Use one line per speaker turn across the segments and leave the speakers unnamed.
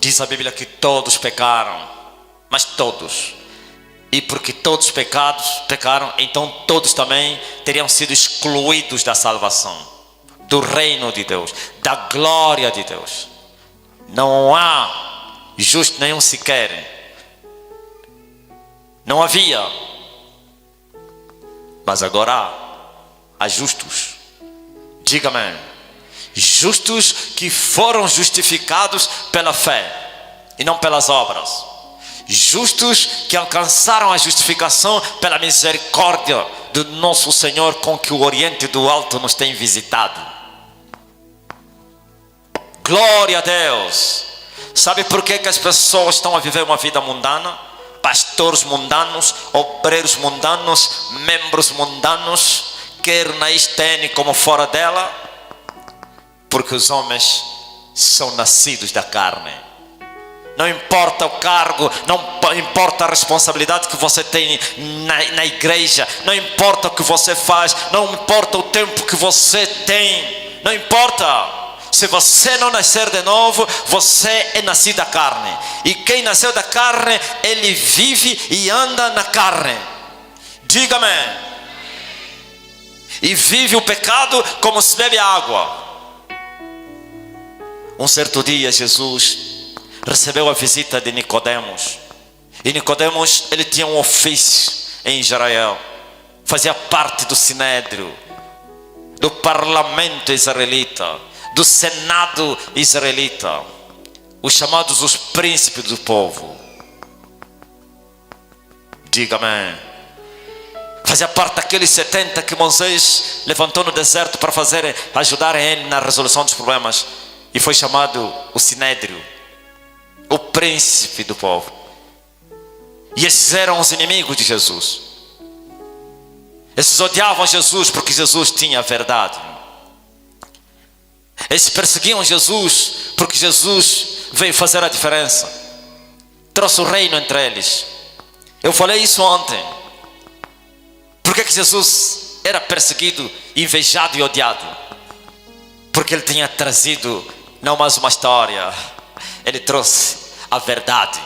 Diz a Bíblia que todos pecaram, mas todos. E porque todos pecaram, então todos também teriam sido excluídos da salvação, do reino de Deus, da glória de Deus. Não há justo nenhum sequer. Não havia. Mas agora há justos. Diga-me. Justos que foram justificados pela fé e não pelas obras. Justos que alcançaram a justificação pela misericórdia do nosso Senhor, com que o Oriente do Alto nos tem visitado. Glória a Deus. Sabe por que as pessoas estão a viver uma vida mundana? Pastores mundanos, obreiros mundanos, membros mundanos, quer na STN como fora dela, porque os homens são nascidos da carne. Não importa o cargo, não importa a responsabilidade que você tem na igreja, não importa o que você faz, não importa o tempo que você tem, não importa. Se você não nascer de novo, você é nascido da carne. E quem nasceu da carne, ele vive e anda na carne. Diga-me. E vive o pecado como se bebe água. Um certo dia Jesus recebeu a visita de Nicodemos. E Nicodemos, ele tinha um ofício em Israel. Fazia parte do sinédrio, do parlamento israelita, do senado israelita, os chamados os príncipes do povo. Diga-me. Fazia parte daqueles 70 que Moisés levantou no deserto para ajudar ele na resolução dos problemas. E foi chamado o sinédrio, o príncipe do povo. E esses eram os inimigos de Jesus. Esses odiavam Jesus porque Jesus tinha a verdade. Eles perseguiam Jesus porque Jesus veio fazer a diferença. Trouxe o reino entre eles. Eu falei isso ontem. Por que Jesus era perseguido, invejado e odiado? Porque ele tinha trazido não mais uma história, ele trouxe a verdade.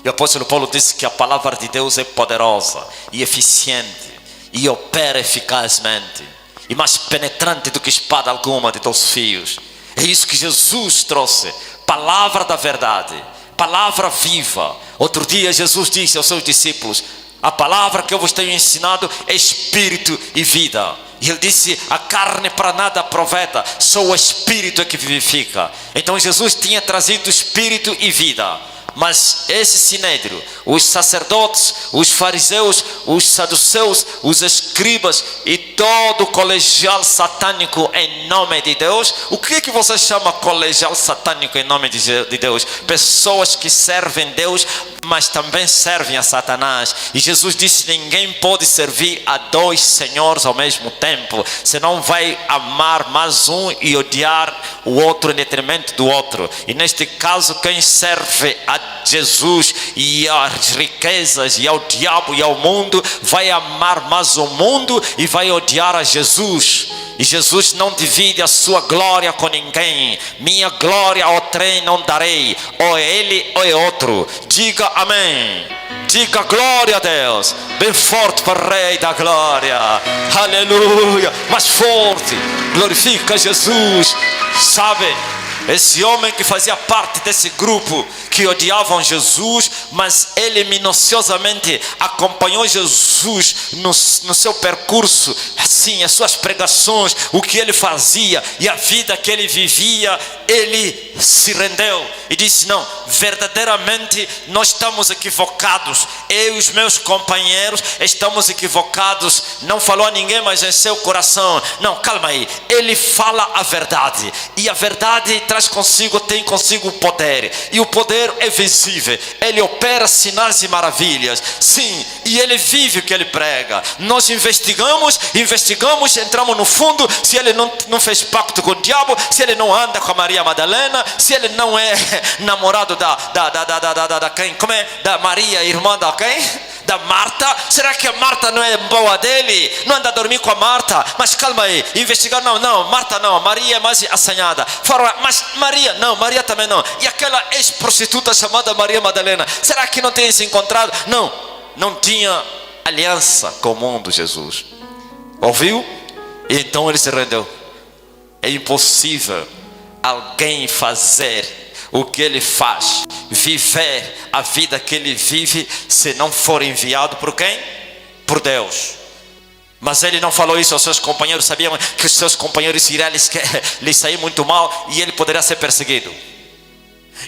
E o apóstolo Paulo disse que a palavra de Deus é poderosa e eficiente e opera eficazmente e mais penetrante do que espada alguma de 2 fios. É isso que Jesus trouxe, palavra da verdade, palavra viva. Outro dia Jesus disse aos seus discípulos: a palavra que eu vos tenho ensinado é espírito e vida. E ele disse: a carne para nada aproveita, só o espírito é que vivifica. Então Jesus tinha trazido espírito e vida. Mas esse sinédrio, os sacerdotes, os fariseus, os saduceus, os escribas e todo o colegial satânico em nome de Deus. O que você chama colegial satânico em nome de Deus? Pessoas que servem Deus, mas também servem a Satanás. E Jesus disse: ninguém pode servir a 2 senhores ao mesmo tempo. Senão vai amar mais um e odiar o outro em detrimento do outro. E neste caso, quem serve a Jesus e às riquezas e ao diabo e ao mundo, vai amar mais o mundo e vai odiar a Jesus. E Jesus não divide a sua glória com ninguém. Minha glória ao trem não darei, ou é ele ou é outro. Diga amém. Diga glória a Deus. Bem forte para o Rei da Glória. Aleluia. Mais forte. Glorifica Jesus. Sabe, esse homem que fazia parte desse grupo que odiavam Jesus, mas ele minuciosamente acompanhou Jesus no seu percurso, assim, as suas pregações, o que ele fazia e a vida que ele vivia, ele se rendeu e disse: não, verdadeiramente nós estamos equivocados, eu e os meus companheiros estamos equivocados. Não falou a ninguém, mas em seu coração: não, calma aí, ele fala a verdade, e a verdade tem consigo o poder, e o poder é visível. Ele opera sinais e maravilhas, sim, e ele vive o que ele prega. Nós investigamos, entramos no fundo, se ele não fez pacto com o diabo, se ele não anda com a Maria Madalena, se ele não é namorado da quem? Como é? Da Maria, irmã da quem? da Marta? Será que a Marta não é boa dele? Não anda a dormir com a Marta? Mas calma aí, investigar, não, Marta não, Maria é mais assanhada. Fala, mas Maria, não, Maria também não. E aquela ex-prostituta chamada Maria Madalena, será que não tem se encontrado? Não tinha aliança com o mundo, Jesus. Ouviu? E então ele se rendeu. É impossível alguém fazer o que ele faz, viver a vida que ele vive, se não for enviado por quem? Por Deus. Mas ele não falou isso aos seus companheiros. Sabiam que os seus companheiros iriam lhe sair muito mal e ele poderia ser perseguido.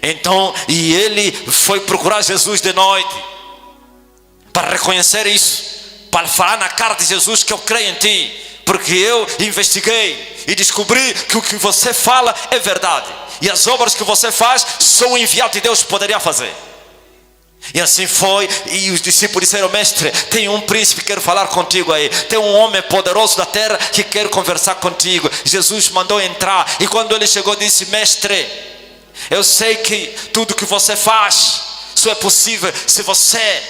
Então, e ele foi procurar Jesus de noite para reconhecer isso, para falar na cara de Jesus que eu creio em ti, porque eu investiguei e descobri que o que você fala é verdade, e as obras que você faz são o enviado de Deus poderia fazer. E assim foi, e os discípulos disseram: mestre, tem um príncipe que quer falar contigo aí, tem um homem poderoso da terra que quer conversar contigo. Jesus mandou entrar, e quando ele chegou disse: mestre, eu sei que tudo que você faz só é possível se você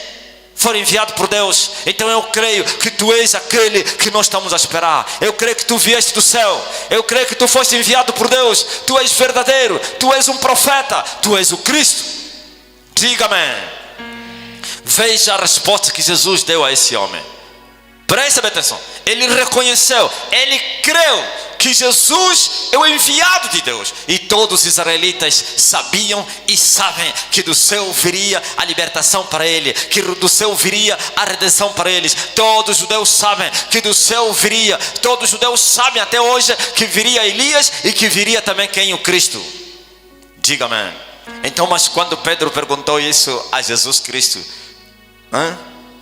for enviado por Deus. Então eu creio que tu és aquele que nós estamos a esperar. Eu creio que tu vieste do céu. Eu creio que tu foste enviado por Deus. Tu és verdadeiro. Tu és um profeta. Tu és o Cristo. Diga-me. Veja a resposta que Jesus deu a esse homem. Preste atenção. Ele reconheceu, ele creu que Jesus é o enviado de Deus. E todos os israelitas sabiam e sabem que do céu viria a libertação para ele, que do céu viria a redenção para eles. Todos os judeus sabem que do céu viria. Todos os judeus sabem até hoje que viria Elias e que viria também quem? O Cristo. Diga amém. Então, mas quando Pedro perguntou isso a Jesus Cristo,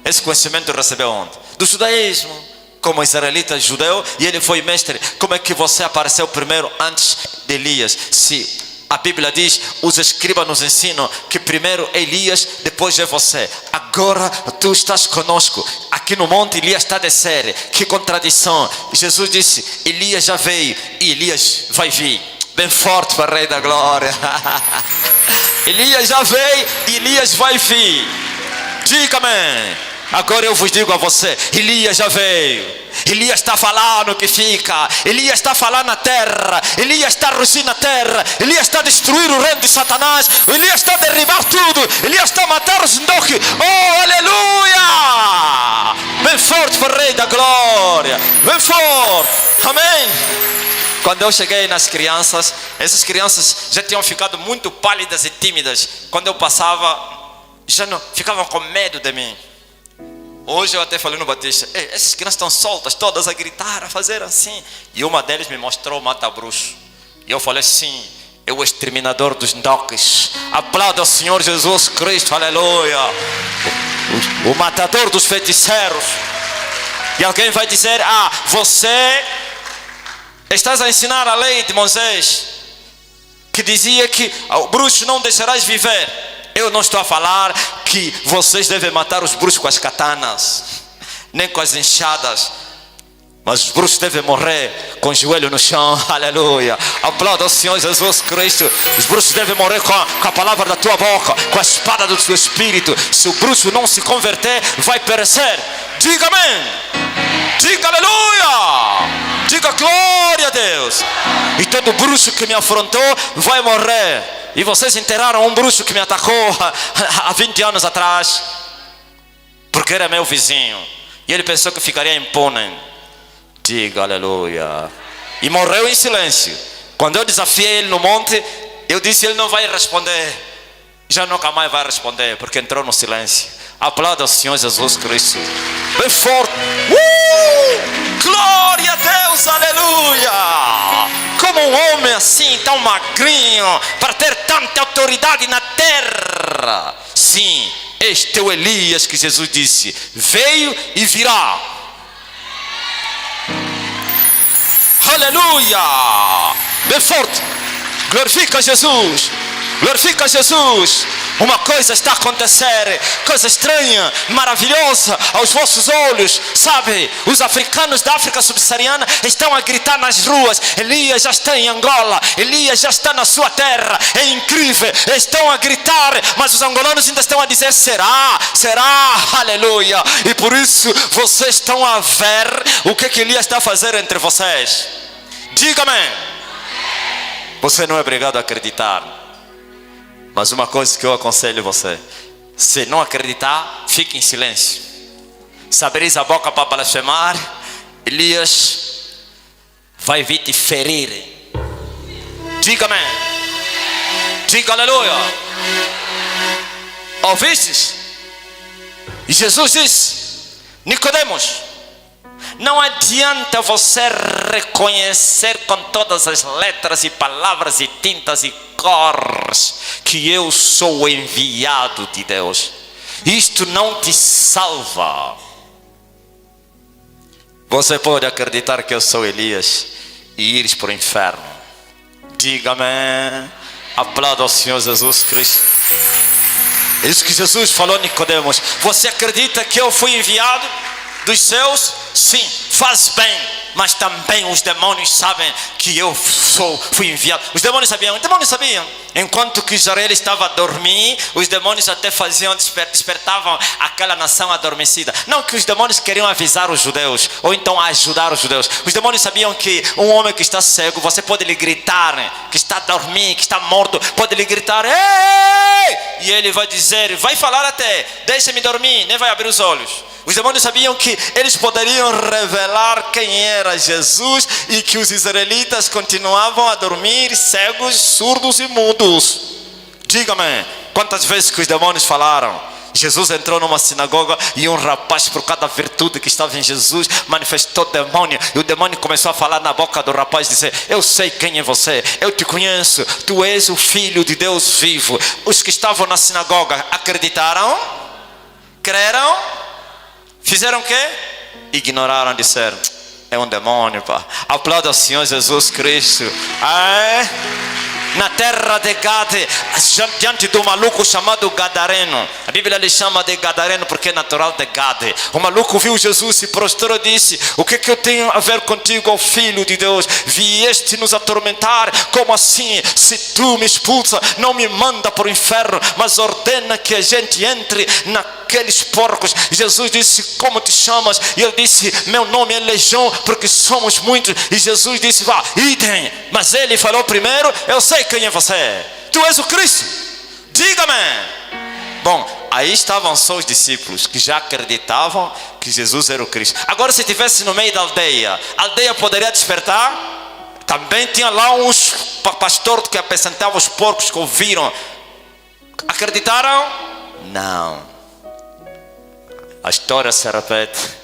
esse conhecimento recebeu onde? Do judaísmo, como israelita judeu. E ele foi: mestre, como é que você apareceu primeiro antes de Elias? Se a Bíblia diz, os escribas nos ensinam que primeiro é Elias, depois é você. Agora tu estás conosco. Aqui no monte Elias está a descer. Que contradição. Jesus disse: Elias já veio e Elias vai vir. Bem forte para o Rei da Glória. Elias já veio e Elias vai vir. Diga-me. Agora eu vos digo a você: Elias já veio. Elias está falando que fica. Elias está falando na terra. Elias está a rugir na terra. Elias está a destruir o reino de Satanás. Elias está a derribar tudo. Elias está a matar os Enoque. Oh, aleluia! Bem forte para o Rei da Glória. Bem forte. Amém. Quando eu cheguei nas crianças, essas crianças já tinham ficado muito pálidas e tímidas. Quando eu passava, já não ficavam com medo de mim. Hoje eu até falei no Batista: essas crianças estão soltas, todas a gritar, a fazer assim. E uma deles me mostrou o mata-bruxo. E eu falei: sim, é o exterminador dos Enoques. Aplauda o Senhor Jesus Cristo, aleluia. O matador dos feiticeiros. E alguém vai dizer: você estás a ensinar a lei de Moisés, que dizia que o bruxo não deixarás viver. Eu não estou a falar que vocês devem matar os bruxos com as katanas, nem com as enxadas. Mas os bruxos devem morrer com o joelho no chão. Aleluia. Aplauda o Senhor Jesus Cristo. Os bruxos devem morrer com a palavra da tua boca, com a espada do teu espírito. Se o bruxo não se converter, vai perecer. Diga amém. Diga aleluia. Diga glória a Deus. E todo bruxo que me afrontou vai morrer. E vocês enterraram um bruxo que me atacou há 20 anos atrás, porque era meu vizinho. E ele pensou que ficaria impune. Diga aleluia. E morreu em silêncio. Quando eu desafiei ele no monte, eu disse: ele não vai responder. Já nunca mais vai responder, porque entrou no silêncio. Aplauda o Senhor Jesus Cristo. Bem forte. Glória a Deus, aleluia. Como um homem assim, tão magrinho, para ter tanta autoridade na terra. Sim, este é o Elias que Jesus disse: veio e virá. Aleluia. Bem forte. Glorifica Jesus. Glorifica Jesus. Uma coisa está a acontecer, coisa estranha, maravilhosa aos vossos olhos. Sabe, os africanos da África subsaariana estão a gritar nas ruas: Elias já está em Angola, Elias já está na sua terra. É incrível, estão a gritar, mas os angolanos ainda estão a dizer: será, será, aleluia. E por isso vocês estão a ver o que Elias está a fazer entre vocês. Diga-me. Você não é obrigado a acreditar, mas uma coisa que eu aconselho você: se não acreditar, fique em silêncio. Se abrir a boca para blasfemar, Elias vai vir te ferir. Diga-me. Diga aleluia. Ouvistes? E Jesus disse: Nicodemos, não adianta você reconhecer com todas as letras e palavras e tintas e cores que eu sou o enviado de Deus. Isto não te salva. Você pode acreditar que eu sou Elias e ires para o inferno. Diga-me. Aplauda ao Senhor Jesus Cristo. É isso que Jesus falou a Nicodemos. Você acredita que eu fui enviado dos céus? Sim, faz bem. Mas também os demônios sabem que eu fui enviado. Os demônios sabiam? Os demônios sabiam. Enquanto que Israel estava a dormir, os demônios até despertavam aquela nação adormecida. Não que os demônios queriam avisar os judeus, ou então ajudar os judeus. Os demônios sabiam que um homem que está cego, você pode lhe gritar, né? Que está a dormir, que está morto, pode lhe gritar: ei! E ele vai dizer, vai falar até: deixa-me dormir, nem vai abrir os olhos. Os demônios sabiam que eles poderiam revelar quem era Jesus e que os israelitas continuavam a dormir cegos, surdos e mudos. Diga-me, quantas vezes que os demônios falaram? Jesus entrou numa sinagoga e um rapaz, por cada virtude que estava em Jesus, manifestou demônio. E o demônio começou a falar na boca do rapaz, dizer: eu sei quem é você, eu te conheço, tu és o Filho de Deus vivo. Os que estavam na sinagoga acreditaram? Creram? Fizeram o quê? Ignoraram, disseram: é um demônio, pá. Aplauda ao Senhor Jesus Cristo. Na terra de Gade, diante do maluco chamado Gadareno. A Bíblia lhe chama de Gadareno porque é natural de Gade. O maluco viu Jesus, se prostrou e disse: o que eu tenho a ver contigo, ó Filho de Deus? Vieste nos atormentar? Como assim? Se tu me expulsa, não me manda para o inferno, mas ordena que a gente entre naqueles porcos. Jesus disse: como te chamas? E ele disse: meu nome é Legião, porque somos muitos. E Jesus disse: vá, idem. Mas ele falou primeiro: eu sei quem é você, tu és o Cristo. Diga-me. Bom, aí estavam só os discípulos que já acreditavam que Jesus era o Cristo. Agora, se estivesse no meio da aldeia, a aldeia poderia despertar? Também tinha lá uns pastores que apacentavam os porcos que ouviram. Acreditaram? Não. A história se repete.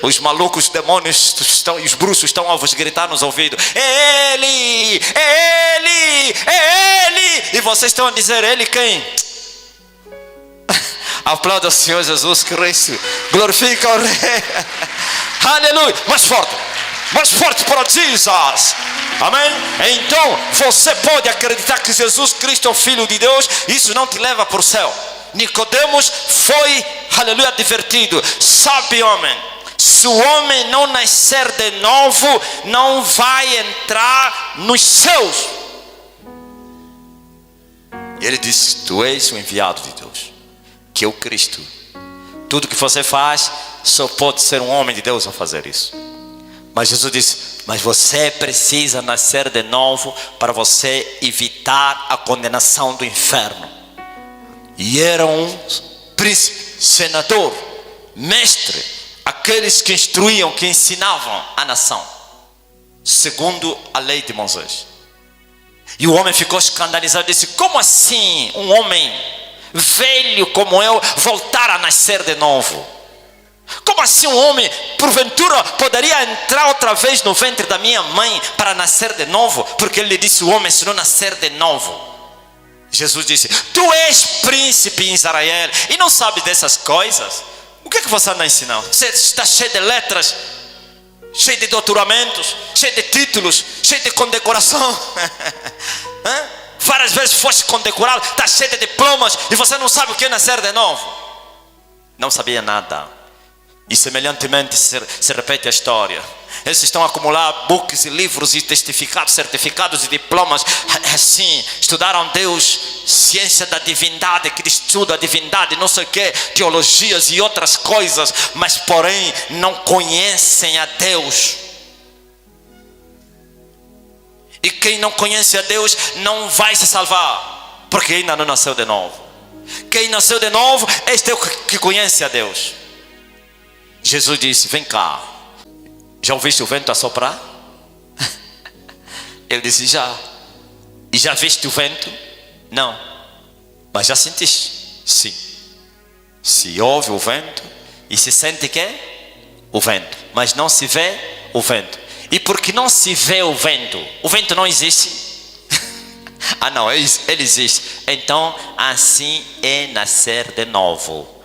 Os malucos, os demônios e os bruxos estão a vos gritar nos ouvidos: é Ele, é Ele, é Ele. E vocês estão a dizer: Ele quem? Aplauda o Senhor Jesus Cristo. Glorifica o Rei. Aleluia. Mais forte para Jesus. Amém? Então você pode acreditar que Jesus Cristo é o Filho de Deus. Isso não te leva para o céu. Nicodemos foi, aleluia, advertido: sabe, homem, se o homem não nascer de novo, não vai entrar nos céus. Ele disse: tu és o enviado de Deus, que é o Cristo. Tudo que você faz, só pode ser um homem de Deus a fazer isso. Mas Jesus disse: mas você precisa nascer de novo para você evitar a condenação do inferno. E era um príncipe, senador, mestre, aqueles que instruíam, que ensinavam a nação, segundo a lei de Moisés. E o homem ficou escandalizado e disse: como assim um homem velho como eu voltar a nascer de novo? Como assim um homem, porventura, poderia entrar outra vez no ventre da minha mãe para nascer de novo? Porque ele disse: o homem, se não nascer de novo. Jesus disse: tu és príncipe em Israel e não sabe dessas coisas? O que você anda ensinando? Você está cheio de letras, cheio de doutoramentos, cheio de títulos, cheio de condecoração. Várias vezes foste condecorado, está cheio de diplomas e você não sabe o que é nascer de novo. Não sabia nada. E semelhantemente se repete a história. Eles estão a acumular books e livros e testificados, certificados e diplomas. Assim, estudaram Deus, ciência da divindade, que estuda a divindade, não sei o que, teologias e outras coisas. Mas porém não conhecem a Deus. E quem não conhece a Deus não vai se salvar, porque ainda não nasceu de novo. Quem nasceu de novo, este é o que conhece a Deus. Jesus disse: vem cá, já ouviste o vento assoprar? Ele disse: já. E já viste o vento? Não. Mas já sentiste? Sim. Se ouve o vento e se sente que é o vento, mas não se vê o vento. E porque não se vê o vento não existe? Ah não, ele existe. Então assim é nascer de novo.